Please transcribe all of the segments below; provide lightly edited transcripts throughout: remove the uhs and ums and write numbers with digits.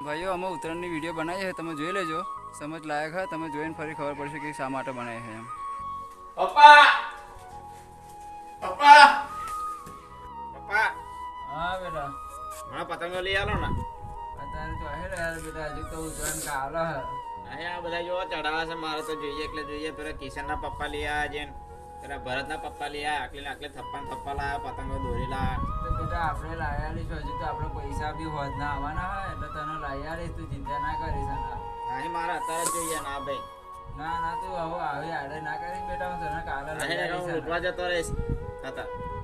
ભાઈઓ અમે ઉત્તરાયણની વિડીયો બનાવી છે, તમે જોઈ લેજો, સમજ લાયક છે. તમે જોઈને ફરી ખબર પડશે કે શા માટે બનાવી છે એમ. પપ્પા પપ્પા પપ્પા હા બેટા, મને પતંગો લઈ આલો ને. અત્યારે તો હે યાર બેટા, હજુ તો ઉત્તરાયણ કાલ હે. અહીં આ બધા જોવા ચડાવા છે, મારે તો જોઈએ એટલે જોઈએ. પેલા કિશનના પપ્પા લઈ આવ્યા છે, પેલા ભરતના પપ્પા લઈ આવ્યા, આકલે થપ્પા લાયા, પતંગો દોરી લાયા. તો બેટા આપણે લાયા લઈશું, હજુ તો આપણે પૈસા બી હોત ના આવવાના હોય એટલે તને લાયા લઈશ, તું ચિંતા ના કરીશ. નહીં મારે અત્યારે જ જોઈએ. ના ભાઈ, ના ના, તું હવે આવી આડે ના કરીશ બેટા, હું તને કાલે લૂંટવા જતો રહીશ.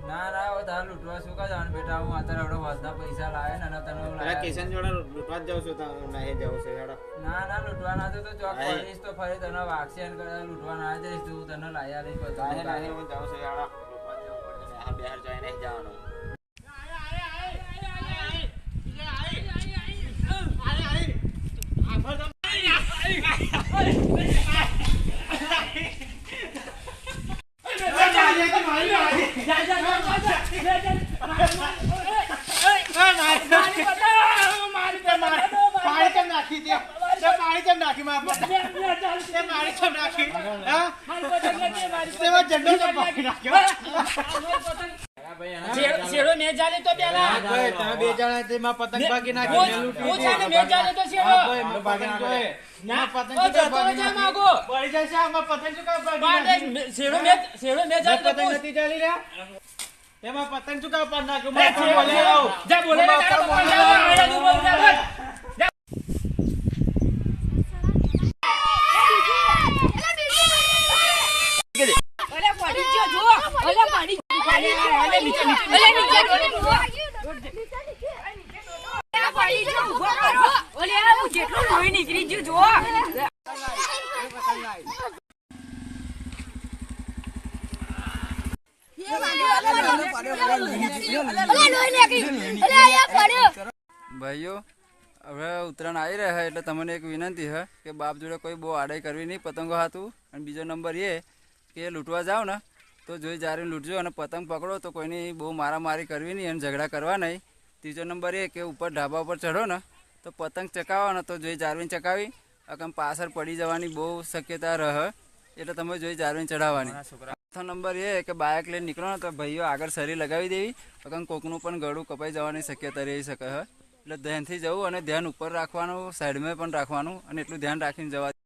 ના ના, હવે તારે લૂંટવા શું કા જવાનું બેટા, હું અત્યારે આપણે હોદના પૈસા લાવે ને તને કિશન જોડે લૂંટવા જ જાઉં છું. નહીં જવું છે. ના ના, લૂંટવા ના તો ચોક કરીશ તો ફરી તને વાગશે અને લૂંટવા ના જઈશ, તું તને લાયા લઈશ. હું જાઉં છું. લૂંટવા જવું પડશે. બહાર જઈ નહીં જવાનું. એમાં પતંગ ચુકા પર નાખ્યો. ભાઈઓ, હવે ઉત્તરાયણ આવી રહ્યા એટલે તમને એક વિનંતી છે કે બાપ જોડે કોઈ બહુ આડાઈ કરવી નહીં પતંગો હાથું. અને બીજો નંબર એ કે લૂંટવા જાઓ ને તો જોઈ જારીને લૂંટજો, અને પતંગ પકડો તો કોઈની બહુ મારામારી કરવી નહીં અને ઝઘડા કરવા નહીં. ત્રીજો નંબર એ કે ઉપર ઢાબા ઉપર ચઢો ને તો પતંગ ચકાવો ને તો જોઈ જાળવીને ચકાવી, અકમ પાછળ પડી જવાની બહુ શક્યતા રહે, એટલે તમે જોઈ જાળવીને ચઢાવવાની. ચોથો નંબર એ કે બાઇક લઈને નીકળો ને તો ભાઈઓ આગળ સરી લગાવી દેવી, અકમ કોકનું પણ ગળું કપાઈ જવાની શક્યતા રહી શકે છે. એટલે ધ્યાનથી જવું અને ધ્યાન ઉપર રાખવાનું, સાઈડમાં પણ રાખવાનું, અને એટલું ધ્યાન રાખીને જવા.